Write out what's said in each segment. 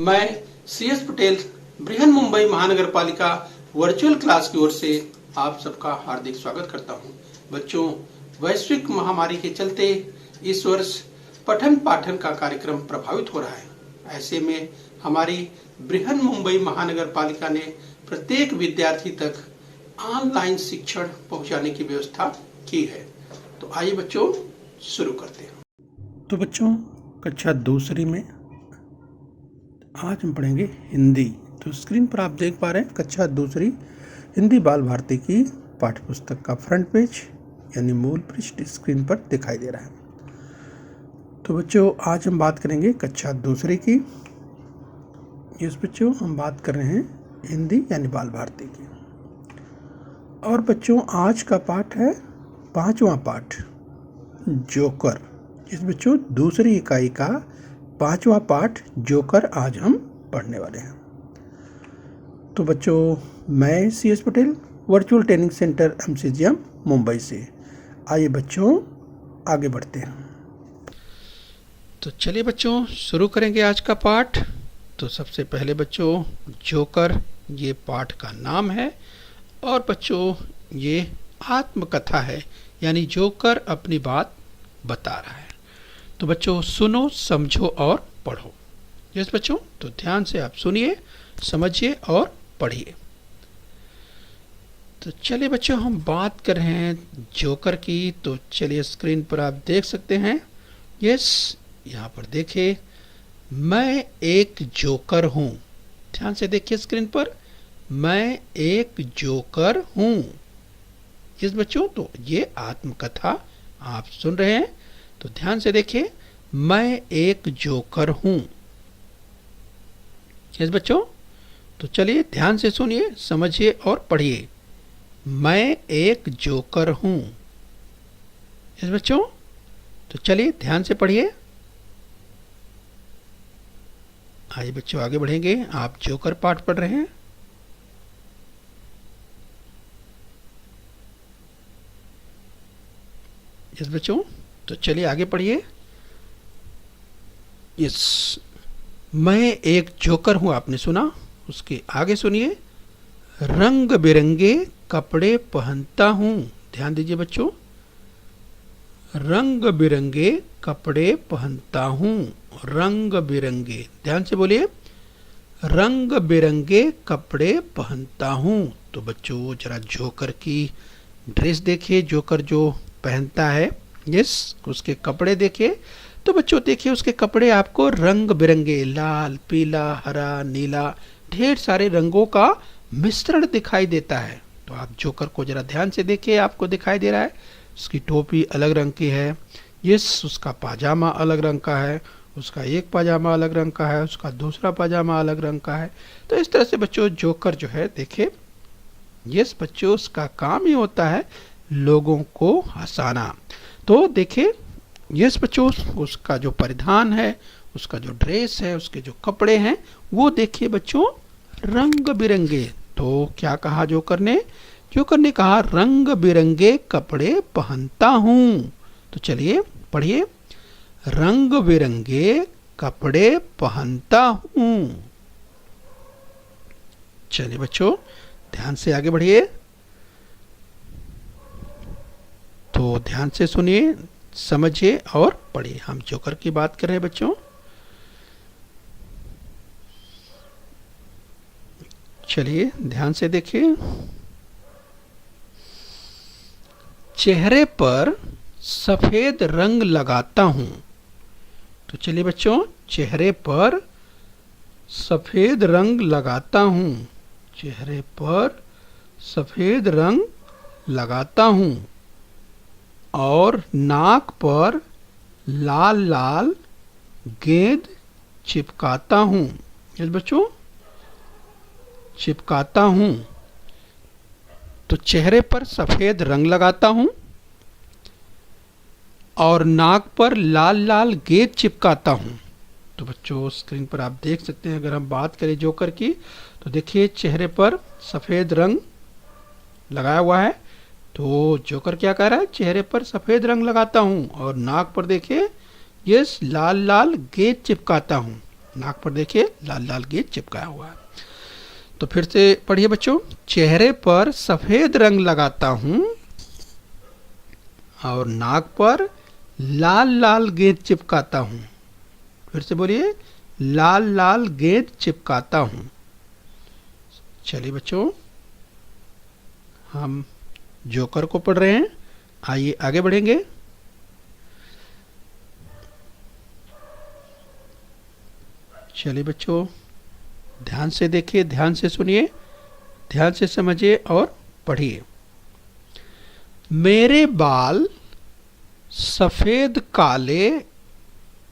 मैं CS पटेल बृहन मुंबई महानगर पालिका वर्चुअल क्लास की ओर से आप सबका हार्दिक स्वागत करता हूं। बच्चों, वैश्विक महामारी के चलते इस वर्ष पठन पाठन का कार्यक्रम प्रभावित हो रहा है। ऐसे में हमारी बृहन मुंबई महानगर पालिका ने प्रत्येक विद्यार्थी तक ऑनलाइन शिक्षण पहुंचाने की व्यवस्था की है। तो आइए बच्चों शुरू करते हैं। तो बच्चों, कक्षा दूसरी में आज हम पढ़ेंगे हिंदी। तो स्क्रीन पर आप देख पा रहे हैं कक्षा दूसरी हिंदी बाल भारती की पाठ्य पुस्तक का फ्रंट पेज यानी मूल पृष्ठ स्क्रीन पर दिखाई दे रहा है। तो बच्चों, आज हम बात करेंगे कक्षा दूसरी की। इस बच्चों हम बात कर रहे हैं हिंदी यानी बाल भारती की। और बच्चों, आज का पाठ है 5वां पाठ, जोकर। इस बच्चों दूसरी इकाई का 5वां पाठ जोकर आज हम पढ़ने वाले हैं। तो बच्चों, मैं CS Patel virtual training centre MCGM Mumbai से। आइए बच्चों आगे बढ़ते हैं। तो चलिए बच्चों शुरू करेंगे आज का पाठ। तो सबसे पहले बच्चों, जोकर ये पाठ का नाम है और बच्चों ये आत्मकथा है, यानी जोकर अपनी बात बता रहा है। तो बच्चों सुनो, समझो और पढ़ो। यस बच्चों, तो ध्यान से आप सुनिए, समझिए और पढ़िए। तो चलिए बच्चों हम बात कर रहे हैं जोकर की। तो चलिए स्क्रीन पर आप देख सकते हैं। यस, यहाँ पर देखिए, मैं एक जोकर हूँ। ध्यान से देखिए स्क्रीन पर, मैं एक जोकर हूँ। यस बच्चों, तो ये आत्मकथा आप सुन रहे हैं। तो ध्यान से देखिए, मैं एक जोकर हूं। यस बच्चों, तो चलिए ध्यान से सुनिए, समझिए और पढ़िए। मैं एक जोकर हूं। यस बच्चों, तो चलिए ध्यान से पढ़िए। आइए बच्चों आगे बढ़ेंगे। आप जोकर पाठ पढ़ रहे हैं। यस बच्चों, तो चलिए आगे पढ़िए। यस, मैं एक जोकर हूं, आपने सुना। उसके आगे सुनिए, रंग बिरंगे कपड़े पहनता हूं। ध्यान दीजिए बच्चों, रंग बिरंगे कपड़े पहनता हूं। रंग बिरंगे, ध्यान से बोलिए, रंग बिरंगे कपड़े पहनता हूं। तो बच्चों जरा जोकर की ड्रेस देखिए, जोकर जो पहनता है। यस, उसके कपड़े देखिए। तो बच्चों देखिए, उसके कपड़े आपको रंग बिरंगे, लाल, पीला, हरा, नीला, ढेर सारे रंगों का मिश्रण दिखाई देता है। तो आप जोकर को जरा ध्यान से देखिए, आपको दिखाई दे रहा है। उसकी टोपी अलग रंग की है। यस, उसका पाजामा अलग रंग का है। उसका एक पाजामा अलग रंग का है, उसका दूसरा पाजामा अलग रंग का है। तो इस तरह से बच्चों जोकर जो है देखिए, यस बच्चों, उसका काम ही होता है लोगों को हंसाना। तो देखिए, यस बच्चों, उसका जो परिधान है, उसका जो ड्रेस है, उसके जो कपड़े हैं, वो देखिए बच्चों रंग बिरंगे। तो क्या कहा जोकर ने? जोकर ने कहा रंग बिरंगे कपड़े पहनता हूं। तो चलिए पढ़िए, रंग बिरंगे कपड़े पहनता हूं। चलिए बच्चों ध्यान से आगे बढ़िए। तो ध्यान से सुनिए, समझिए और पढ़िए। हम जोकर की बात कर रहे हैं बच्चों। चलिए ध्यान से देखिए, चेहरे पर सफेद रंग लगाता हूं। तो चलिए बच्चों, चेहरे पर सफेद रंग लगाता हूं। चेहरे पर सफेद रंग लगाता हूं और नाक पर लाल लाल गेंद चिपकाता हूं। यस बच्चों, चिपकाता हूं। तो चेहरे पर सफेद रंग लगाता हूं और नाक पर लाल लाल गेंद चिपकाता हूं। तो बच्चों स्क्रीन पर आप देख सकते हैं, अगर हम बात करें जोकर की, तो देखिए चेहरे पर सफेद रंग लगाया हुआ है। तो जोकर क्या कह रहा है? चेहरे पर सफेद रंग लगाता हूं और नाक पर देखिए ये लाल लाल गेंद चिपकाता हूं। नाक पर देखिए लाल लाल गेंद चिपकाया हुआ है। तो फिर से पढ़िए बच्चों, चेहरे पर सफेद रंग लगाता हूं और नाक पर लाल लाल गेंद चिपकाता हूं। फिर से बोलिए, लाल लाल गेंद चिपकाता हूं। चलिए बच्चों, हम जोकर को पढ़ रहे हैं, आइए आगे बढ़ेंगे। चलिए बच्चों, ध्यान से देखिए, ध्यान से सुनिए, ध्यान से समझिए और पढ़िए। मेरे बाल सफेद काले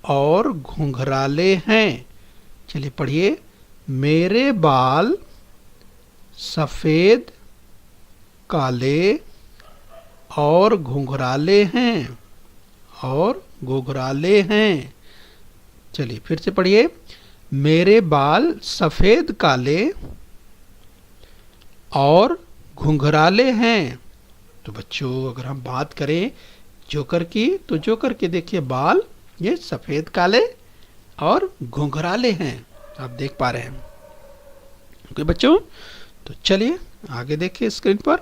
और घुंघराले हैं। चलिए पढ़िए, मेरे बाल सफेद काले और घुंघराले हैं, और घुंघराले हैं। चलिए फिर से पढ़िए, मेरे बाल सफेद काले और घुंघराले हैं। तो बच्चों, अगर हम बात करें जोकर की, तो जोकर के देखिए बाल ये सफेद काले और घुंघराले हैं, आप देख पा रहे हैं। ओके बच्चों, तो चलिए आगे देखिए स्क्रीन पर।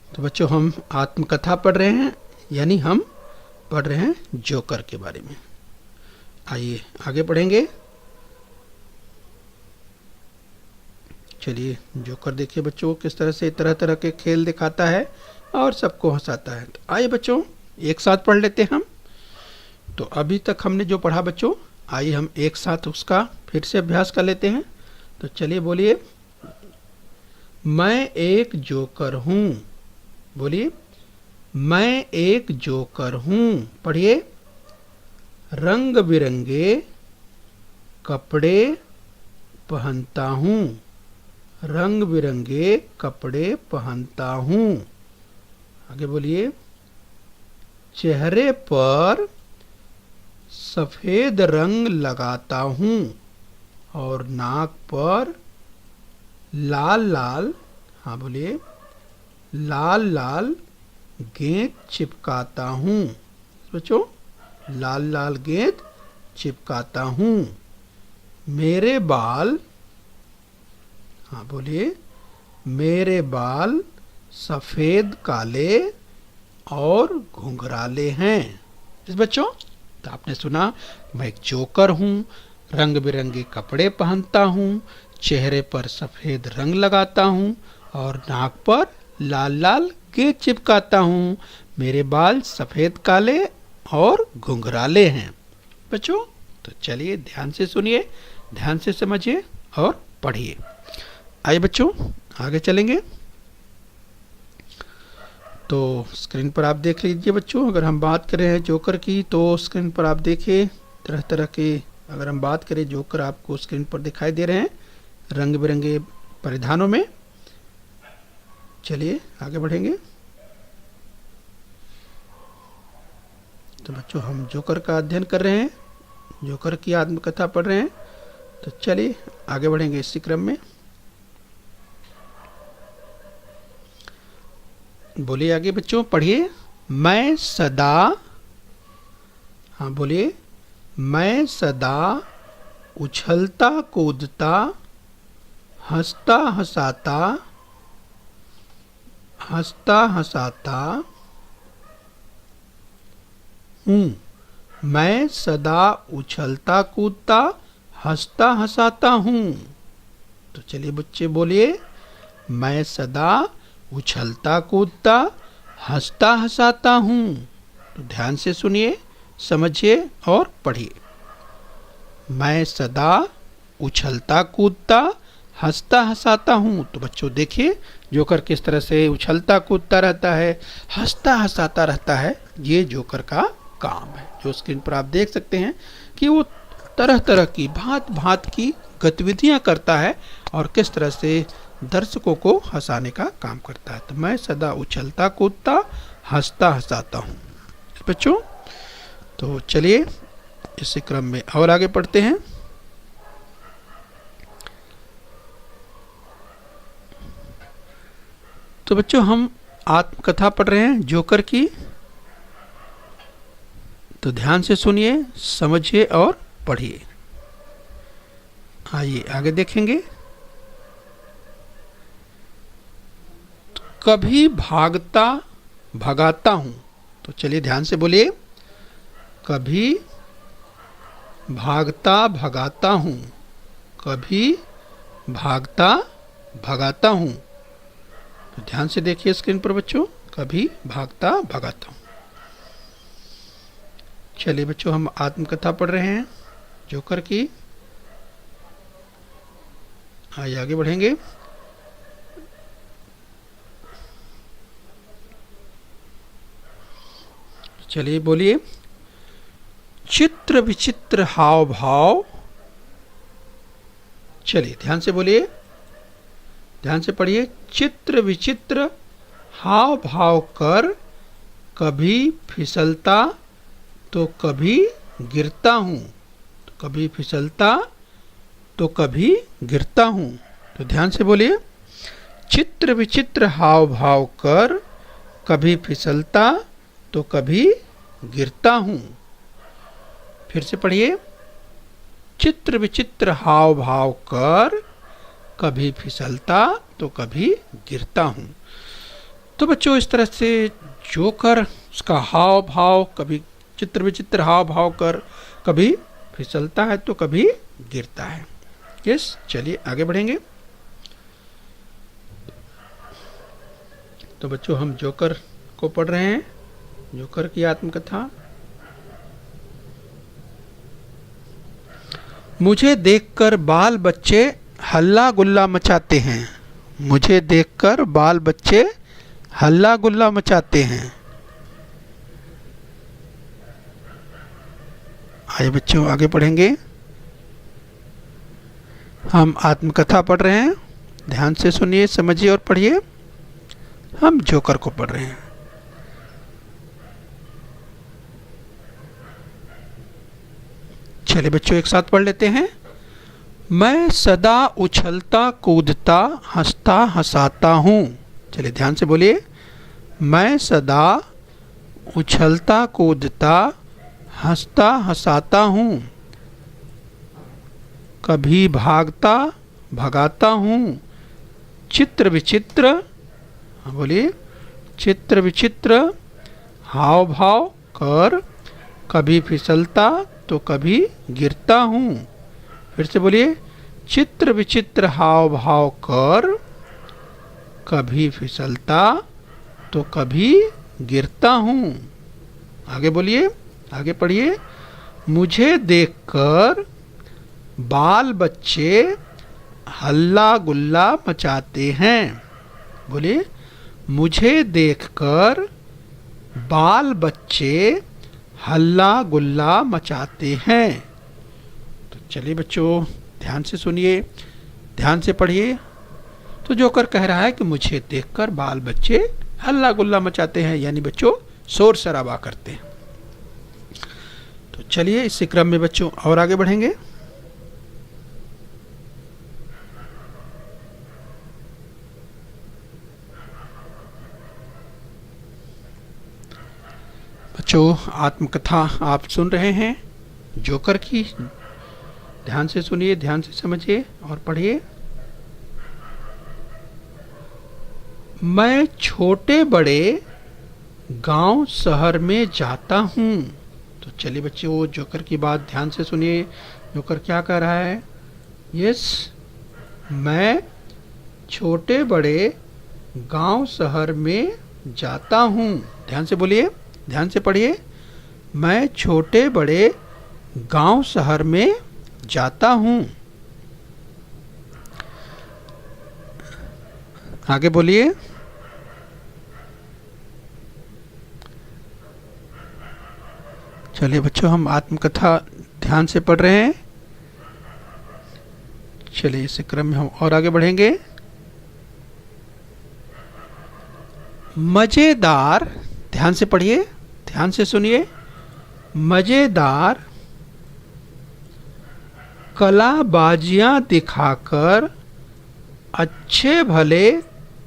तो बच्चों, हम आत्मकथा पढ़ रहे हैं, यानी हम पढ़ रहे हैं जोकर के बारे में। आइए आगे पढ़ेंगे। चलिए, जोकर देखिए बच्चों किस तरह से तरह तरह के खेल दिखाता है और सबको हंसाता है। तो आइए बच्चों, एक साथ पढ़ लेते हैं हम। तो अभी तक हमने जो पढ़ा बच्चों, आइए हम एक साथ उसका फिर से अभ्यास कर लेते हैं। तो चलिए बोलिए, मैं एक जोकर हूँ। बोलिए, मैं एक जोकर हूँ। पढ़िए, रंग बिरंगे कपड़े पहनता हूँ। रंग बिरंगे कपड़े पहनता हूँ। आगे बोलिए, चेहरे पर सफेद रंग लगाता हूँ और नाक पर लाल लाल, हाँ बोलिए, लाल लाल गेंद चिपकाता हूँ। बच्चों, लाल लाल गेंद चिपकाता हूँ। मेरे बाल, हाँ बोलिए, मेरे बाल सफेद काले और घुंघराले हैं। इस बच्चों, तो आपने सुना, मैं एक जोकर हूँ, रंग बिरंगे कपड़े पहनता हूँ, चेहरे पर सफेद रंग लगाता हूँ और नाक पर लाल लाल गेंद चिपकाता हूँ। मेरे बाल सफेद काले और घुंघराले हैं। बच्चों, तो चलिए ध्यान से सुनिए, ध्यान से समझिए और पढ़िए। आइए बच्चों, आगे चलेंगे। तो स्क्रीन पर आप देख लीजिए बच्चों, अगर हम बात करें हैं जोकर की, तो स्क्रीन पर आप देखिए तरह तरह के, अगर हम बात करें जोकर आपको स्क्रीन पर दिखाई दे रहे हैं रंग बिरंगे परिधानों में। चलिए आगे बढ़ेंगे। तो बच्चों, हम जोकर का अध्ययन कर रहे हैं, जोकर की आत्मकथा पढ़ रहे हैं। तो चलिए आगे बढ़ेंगे इसी क्रम में। बोलिए आगे बच्चों, पढ़िए, मैं सदा, हाँ बोलिए, मैं सदा उछलता कूदता हंसता हंसाता हूँ। मैं सदा उछलता कूदता हंसता हंसाता हूँ। तो चलिए बच्चे बोलिए, मैं सदा उछलता कूदता हंसता हंसाता हूँ। तो ध्यान से सुनिए, समझिए और पढ़िए। मैं सदा उछलता कूदता हंसता हंसाता हूँ। तो बच्चों देखिए, जोकर किस तरह से उछलता कूदता रहता है, हंसता हंसाता रहता है। ये जोकर का काम है। जो स्क्रीन पर आप देख सकते हैं कि वो तरह तरह की भांत भांत की गतिविधियां करता है और किस तरह से दर्शकों को हंसाने का काम करता है। तो मैं सदा उछलता कूदता हंसता हंसाता हूँ। बच्चों, तो चलिए इसी क्रम में और आगे पढ़ते हैं। तो बच्चों, हम आत्मकथा पढ़ रहे हैं जोकर की। तो ध्यान से सुनिए, समझिए और पढ़िए। आइए आगे देखेंगे। कभी भागता भगाता हूँ। तो चलिए ध्यान से बोलिए, कभी भागता भगाता हूँ, कभी भागता भगाता हूँ। तो ध्यान से देखिए स्क्रीन पर बच्चों, कभी भागता भगाता हूँ। चलिए बच्चों, हम आत्मकथा पढ़ रहे हैं जोकर की। आइए आगे बढ़ेंगे। चलिए बोलिए, चित्र विचित्र हाव भाव। चलिए ध्यान से बोलिए, ध्यान से पढ़िए। चित्र विचित्र हाव भाव कर, कभी फिसलता तो कभी गिरता हूँ। तो कभी फिसलता तो कभी गिरता हूँ। तो ध्यान से बोलिए, चित्र विचित्र हाव भाव कर, कभी फिसलता तो कभी गिरता हूँ। फिर से पढ़िए, चित्र विचित्र हाव भाव कर, कभी फिसलता तो कभी गिरता हूँ। तो बच्चों इस तरह से जोकर उसका हाव भाव, कभी चित्र विचित्र हाव भाव कर, कभी फिसलता है तो कभी गिरता है। यस, चलिए आगे बढ़ेंगे। तो बच्चों हम जोकर को पढ़ रहे हैं, जोकर की आत्मकथा। मुझे देखकर बाल बच्चे हल्ला गुल्ला मचाते हैं। मुझे देखकर बाल बच्चे हल्ला गुल्ला मचाते हैं। आइए बच्चों आगे पढ़ेंगे। हम आत्मकथा पढ़ रहे हैं, ध्यान से सुनिए, समझिए और पढ़िए। हम जोकर को पढ़ रहे हैं। चलिए बच्चों एक साथ पढ़ लेते हैं। मैं सदा उछलता कूदता हंसता हंसाता हूँ। चलिए ध्यान से बोलिए, मैं सदा उछलता कूदता हंसता हंसाता हूँ, कभी भागता भगाता हूँ। चित्र विचित्र, बोलिए, चित्र विचित्र हाव भाव कर, कभी फिसलता तो कभी गिरता हूँ। फिर से बोलिए, चित्र विचित्र हाव भाव कर, कभी फिसलता तो कभी गिरता हूँ। आगे बोलिए, आगे पढ़िए। मुझे देखकर बाल बच्चे हल्ला गुल्ला मचाते हैं। बोलिए, मुझे देखकर बाल बच्चे हल्ला गुल्ला मचाते हैं। तो चलिए बच्चों ध्यान से सुनिए, ध्यान से पढ़िए। तो जोकर कह रहा है कि मुझे देखकर बाल बच्चे हल्ला गुल्ला मचाते हैं, यानी बच्चों शोर शराबा करते हैं। तो चलिए इसी क्रम में बच्चों और आगे बढ़ेंगे। बच्चों आत्मकथा आप सुन रहे हैं जोकर की, ध्यान से सुनिए, ध्यान से समझिए और पढ़िए। मैं छोटे बड़े गांव शहर में जाता हूँ। तो चलिए बच्चों जोकर की बात ध्यान से सुनिए, जोकर क्या कह रहा है। यस, मैं छोटे बड़े गांव शहर में जाता हूँ। ध्यान से बोलिए, ध्यान से पढ़िए। मैं छोटे बड़े गांव शहर में जाता हूँ। आगे बोलिए। चलिए बच्चों हम आत्मकथा ध्यान से पढ़ रहे हैं। चलिए इस क्रम में हम और आगे बढ़ेंगे। मजेदार, ध्यान से पढ़िए, ध्यान से सुनिए। मजेदार कलाबाजियां दिखाकर अच्छे भले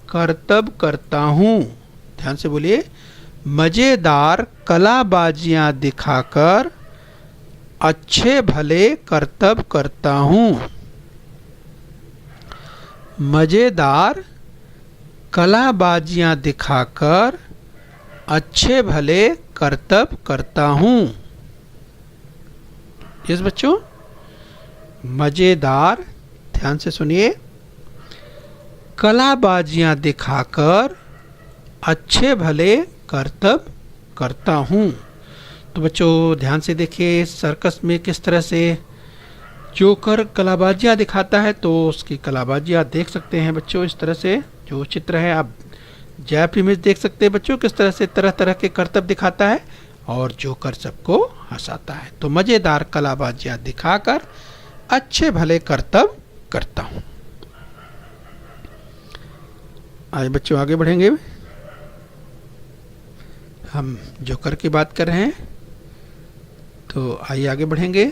करतब करता हूँ। ध्यान से बोलिए, मजेदार कलाबाजियां दिखाकर अच्छे भले करतब करता हूँ। मजेदार कलाबाजियां दिखाकर अच्छे भले करतब करता हूँ। यस बच्चों, मजेदार, ध्यान से सुनिए, कलाबाजियां दिखाकर अच्छे भले करतब करता हूँ। तो बच्चों ध्यान से देखिए, सर्कस में किस तरह से जोकर कलाबाजियां दिखाता है, तो उसकी कलाबाजियां देख सकते हैं बच्चों। इस तरह से जो चित्र है, आप जैप इमेज देख सकते हैं बच्चों, किस तरह से तरह तरह के करतब दिखाता है और जोकर सबको हंसाता है। तो मजेदार कलाबाजियां दिखाकर अच्छे भले करतब करता हूं। आइए बच्चों आगे बढ़ेंगे। हम जोकर की बात कर रहे हैं, तो आइए आगे बढ़ेंगे।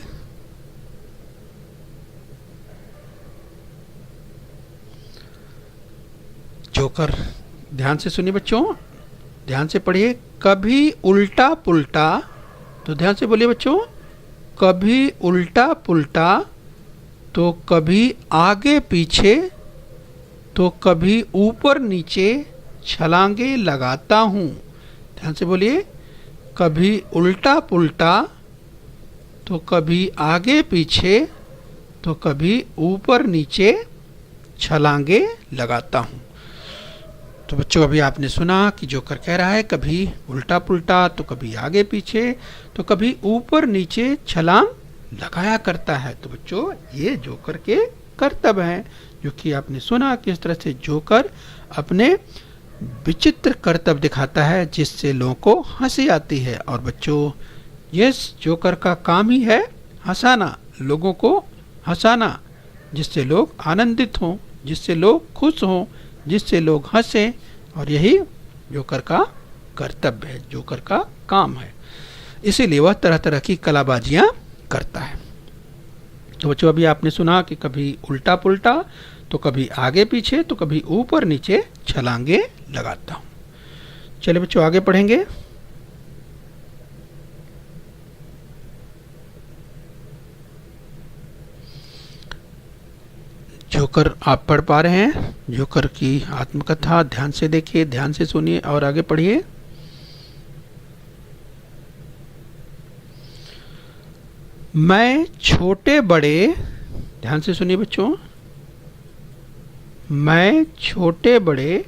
जोकर, ध्यान से सुनिए बच्चों, ध्यान से पढ़िए। कभी उल्टा पुल्टा, तो ध्यान से बोलिए बच्चों, कभी उल्टा पुल्टा, तो कभी आगे पीछे, तो कभी ऊपर नीचे छलांगे लगाता हूँ। ध्यान से बोलिए, कभी उल्टा पुल्टा, तो कभी आगे पीछे, तो कभी ऊपर नीचे छलांगे लगाता हूँ। तो बच्चों अभी आपने सुना कि जोकर कह रहा है कभी उल्टा पुल्टा, तो कभी आगे पीछे, तो कभी ऊपर नीचे छलांग लगाया करता है। तो बच्चों ये जोकर के करतब हैं, जो कि आपने सुना किस तरह से जोकर अपने विचित्र करतब दिखाता है, जिससे लोगों को हंसी आती है। और बच्चों ये जोकर का काम ही है हंसाना, लोगों को हंसाना, जिससे लोग आनंदित हों, जिससे लोग खुश हों, जिससे लोग हंसें। और यही जोकर का कर्तव्य है, जोकर का काम है। इसीलिए वह तरह तरह की कलाबाजियां करता है। तो बच्चों अभी आपने सुना कि कभी उल्टा पुल्टा, तो कभी आगे पीछे, तो कभी ऊपर नीचे छलांगे लगाता हूं। चलिए बच्चों आगे पढ़ेंगे। जोकर आप पढ़ पा रहे हैं, जोकर की आत्मकथा ध्यान से देखिए, ध्यान से सुनिए और आगे पढ़िए। मैं छोटे बड़े, ध्यान से सुनिए बच्चों, मैं छोटे बड़े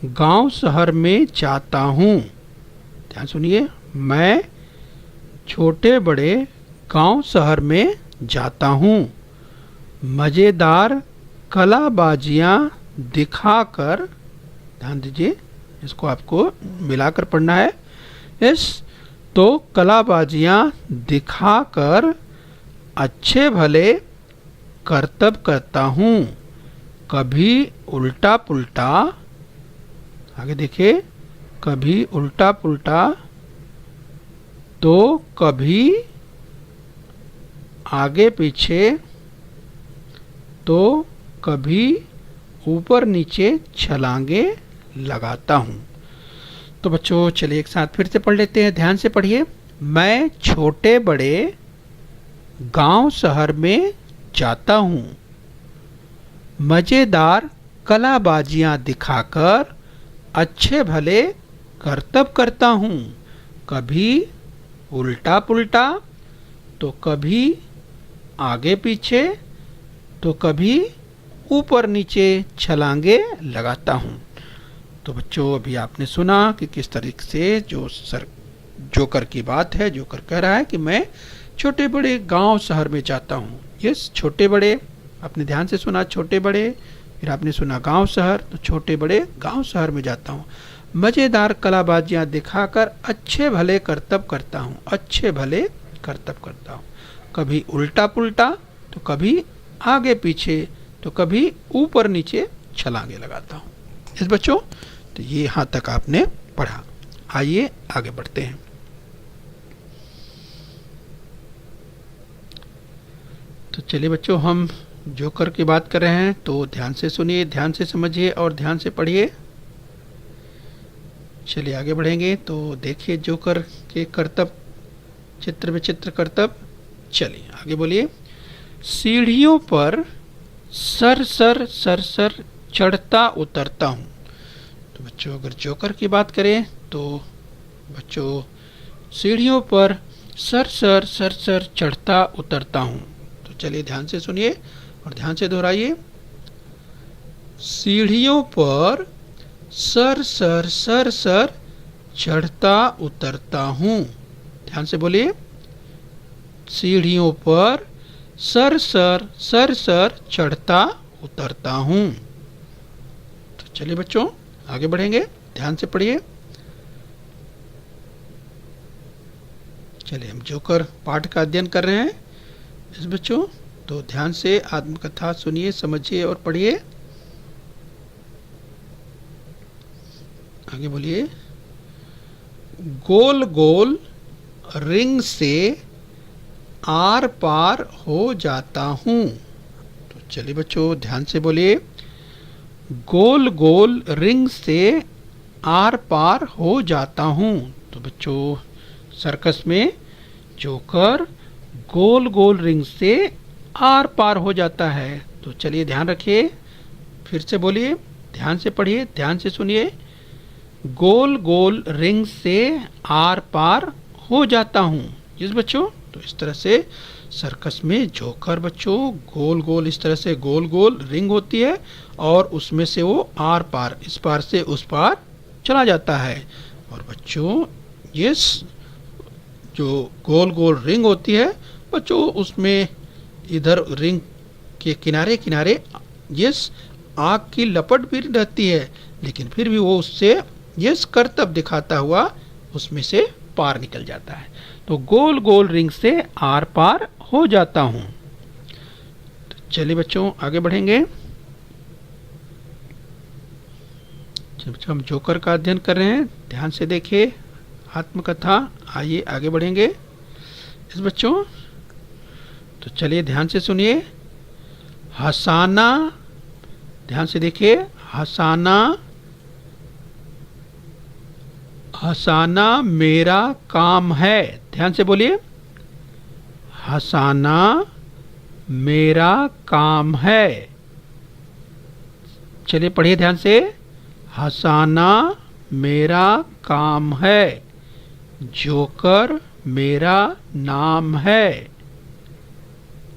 गांव शहर में जाता हूँ। ध्यान सुनिए, मैं छोटे बड़े गांव शहर में जाता हूँ। मजेदार कलाबाजियां दिखाकर, ध्यान दीजिए, इसको आपको मिलाकर पढ़ना है। इस तो कलाबाजियां दिखाकर अच्छे भले करतब करता हूँ। कभी उल्टा पुल्टा, आगे देखिए, कभी उल्टा पुल्टा, तो कभी आगे पीछे, तो कभी ऊपर नीचे छलांगे लगाता हूँ। तो बच्चों चलिए एक साथ फिर से पढ़ लेते हैं, ध्यान से पढ़िए। मैं छोटे बड़े गांव शहर में जाता हूँ। मजेदार कलाबाजियां दिखाकर अच्छे भले करतब करता हूँ। कभी उल्टा पुल्टा, तो कभी आगे पीछे, तो कभी ऊपर नीचे छलांगे लगाता हूँ। तो बच्चों अभी आपने सुना कि किस तरीके से जोकर की बात है। जोकर कह रहा है कि मैं छोटे बड़े गांव शहर में जाता हूँ। यस, छोटे बड़े, आपने ध्यान से सुना, छोटे बड़े, फिर आपने सुना गांव शहर, तो छोटे बड़े गांव शहर में जाता हूँ। मजेदार कलाबाजियां दिखाकर अच्छे भले करतब करता हूँ, अच्छे भले करतब करता हूँ। कभी उल्टा पुल्टा, तो कभी आगे पीछे, तो कभी ऊपर नीचे छलांगे लगाता हूँ। इस बच्चों तो ये यहाँ तक आपने पढ़ा। आइए आगे बढ़ते हैं। तो चलिए बच्चों, हम जोकर की बात कर रहे हैं, तो ध्यान से सुनिए, ध्यान से समझिए और ध्यान से पढ़िए। चलिए आगे बढ़ेंगे। तो देखिए जोकर के करतब, चित्र में चित्र करतब। चलिए आगे बोलिए। सीढ़ियों पर सर सर सर सर चढ़ता उतरता हूँ। तो बच्चों अगर जोकर की बात करें तो बच्चों सीढ़ियों पर सर सर सर सर चढ़ता उतरता हूँ। तो चलिए ध्यान से सुनिए और ध्यान से दोहराइए। सीढ़ियों पर सर सर सर सर चढ़ता उतरता हूँ। ध्यान से बोलिए। सीढ़ियों पर सर सर सर सर चढ़ता उतरता हूँ। तो चलिए बच्चों आगे बढ़ेंगे, ध्यान से पढ़िए। चलिए हम जोकर पाठ का अध्ययन कर रहे हैं इस बच्चों, तो ध्यान से आत्मकथा सुनिए, समझिए और पढ़िए। आगे बोलिए। गोल गोल रिंग से आर पार हो जाता हूँ। तो चलिए बच्चों ध्यान से बोलिए। गोल गोल रिंग से आर पार हो जाता हूँ। तो बच्चों सर्कस में जोकर गोल गोल रिंग से आर पार हो जाता है। तो चलिए ध्यान रखिए, फिर से बोलिए, ध्यान से पढ़िए, ध्यान से सुनिए। गोल गोल रिंग से आर पार हो जाता हूँ। जिस बच्चों तो इस तरह से सर्कस में जोकर बच्चों गोल गोल, इस तरह से गोल गोल रिंग होती है और उसमें से वो आर पार, इस पार से उस पार चला जाता है। और बच्चों ये जो गोल गोल रिंग होती है बच्चों, उसमें इधर रिंग के किनारे किनारे ये आग की लपट भी रहती है, लेकिन फिर भी वो उससे ये करतब दिखाता हुआ उसमें से पार निकल जाता है। तो गोल गोल रिंग से आर पार हो जाता हूँ। तो चलिए बच्चों आगे बढ़ेंगे। बच्चों हम जोकर का अध्ययन कर रहे हैं, ध्यान से देखिए आत्मकथा। आइए आगे बढ़ेंगे इस बच्चों, तो चलिए ध्यान से सुनिए। हंसाना, ध्यान से देखिए। हंसाना, हंसाना मेरा काम है। ध्यान से बोलिए। हंसाना मेरा काम है। चलिए पढ़िए ध्यान से। हंसाना मेरा काम है। जोकर मेरा नाम है।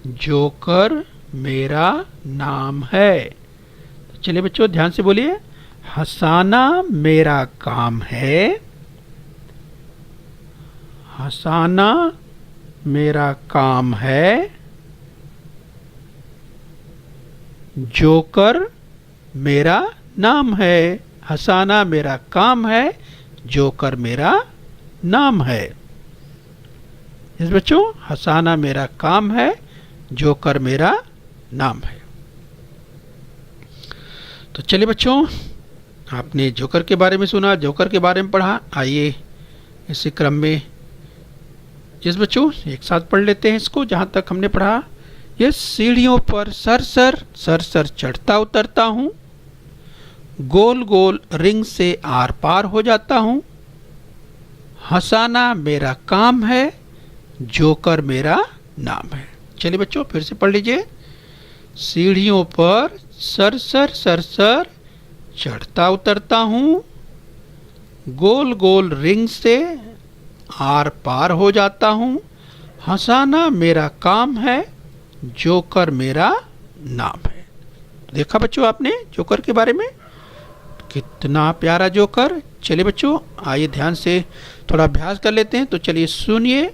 जोकर मेरा नाम है। चलिए बच्चों ध्यान से बोलिए। हंसाना मेरा काम है। हंसाना मेरा काम है। जोकर मेरा नाम है। हंसाना मेरा काम है, जोकर मेरा नाम है। इस बच्चों हंसाना मेरा काम है, जोकर मेरा नाम है। तो चलिए बच्चों आपने जोकर के बारे में सुना, जोकर के बारे में पढ़ा। आइए इसी क्रम में जिस बच्चों एक साथ पढ़ लेते हैं इसको, जहाँ तक हमने पढ़ा। ये सीढ़ियों पर सर सर सर सर चढ़ता उतरता हूँ। गोल गोल रिंग से आर पार हो जाता हूँ। हंसाना मेरा काम है, जोकर मेरा नाम है। चलिए बच्चों फिर से पढ़ लीजिए। सीढ़ियों पर सर सर सर सर चढ़ता उतरता हूँ। गोल गोल रिंग से आर पार हो जाता हूँ। हंसाना मेरा काम है, जोकर मेरा नाम है। देखा बच्चों आपने जोकर के बारे में, कितना प्यारा जोकर। चलिए बच्चों आइए ध्यान से थोड़ा अभ्यास कर लेते हैं। तो चलिए सुनिए,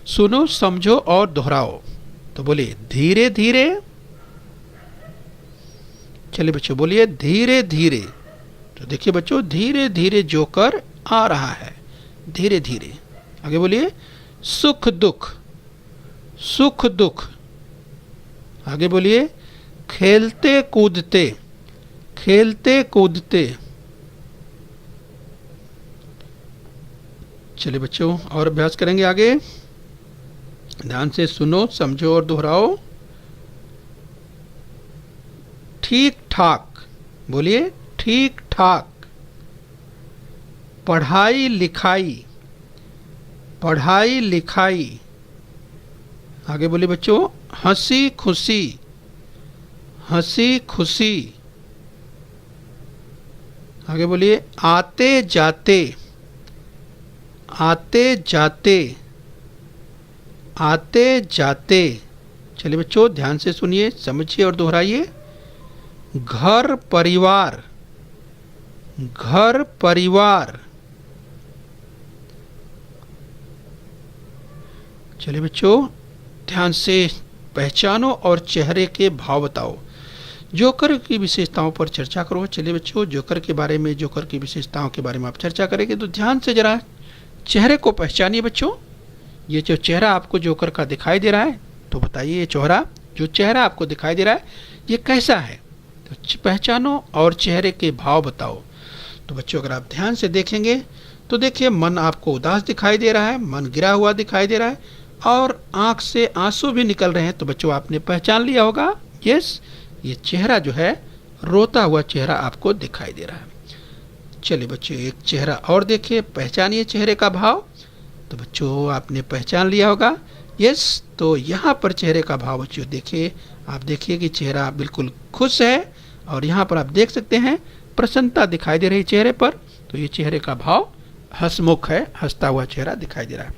सुनो, समझो और दोहराओ। तो बोलिए धीरे धीरे। चलिए बच्चों बोलिए धीरे धीरे। तो देखिए बच्चों धीरे धीरे जोकर आ रहा है, धीरे धीरे। आगे बोलिए सुख दुख, सुख दुख। आगे बोलिए खेलते कूदते, खेलते कूदते। चलिए बच्चों और अभ्यास करेंगे आगे। ध्यान से सुनो, समझो और दोहराओ। ठीक ठाक, बोलिए ठीक ठाक। पढ़ाई लिखाई, पढ़ाई लिखाई। आगे बोलिए बच्चों, हंसी खुशी, हंसी खुशी। आगे बोलिए, आते जाते, आते जाते, आते जाते। चलिए बच्चों ध्यान से सुनिए, समझिए और दोहराइए। घर परिवार, घर परिवार। चलिए बच्चों ध्यान से पहचानो और चेहरे के भाव बताओ। जोकर की विशेषताओं पर चर्चा करो। चलिए बच्चों जोकर के बारे में, जोकर की विशेषताओं के बारे में आप चर्चा करेंगे तो ध्यान से जरा चेहरे को पहचानिए बच्चों। ये जो चेहरा आपको जोकर का दिखाई दे रहा है, तो बताइए ये चेहरा, जो चेहरा आपको दिखाई दे रहा है ये कैसा है, तो पहचानो और चेहरे के भाव बताओ। तो बच्चों अगर आप ध्यान से देखेंगे तो देखिए मन आपको उदास दिखाई दे रहा है, मन गिरा हुआ दिखाई दे रहा है और आंख से आंसू भी निकल रहे हैं। तो बच्चों आपने पहचान लिया होगा, यस ये चेहरा जो है रोता हुआ चेहरा आपको दिखाई दे रहा है। चलिए बच्चों एक चेहरा और देखिए, पहचानिए चेहरे का भाव। तो बच्चों आपने पहचान लिया होगा, यस। तो यहाँ पर चेहरे का भाव बच्चों देखिए, आप देखिए कि चेहरा बिल्कुल खुश है और यहाँ पर आप देख सकते हैं प्रसन्नता दिखाई दे रही चेहरे पर। तो ये चेहरे का भाव हंसमुख है, हंसता हुआ चेहरा दिखाई दे रहा है।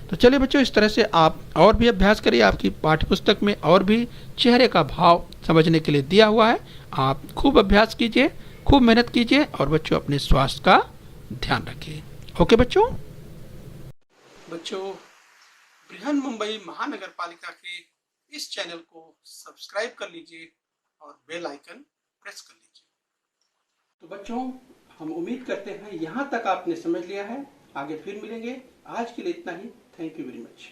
तो चलिए बच्चों इस तरह से आप और भी अभ्यास करिए। आपकी पाठ्यपुस्तक में और भी चेहरे का भाव समझने के लिए दिया हुआ है। आप खूब अभ्यास कीजिए, खूब मेहनत कीजिए और बच्चों अपने स्वास्थ्य का ध्यान रखिए। ओके बच्चों। बच्चों बृहन मुंबई महानगर पालिका के इस चैनल को सब्सक्राइब कर लीजिए और बेल आइकन प्रेस कर लीजिए। तो बच्चों हम उम्मीद करते हैं यहाँ तक आपने समझ लिया है। आगे फिर मिलेंगे, आज के लिए इतना ही। Thank you very much.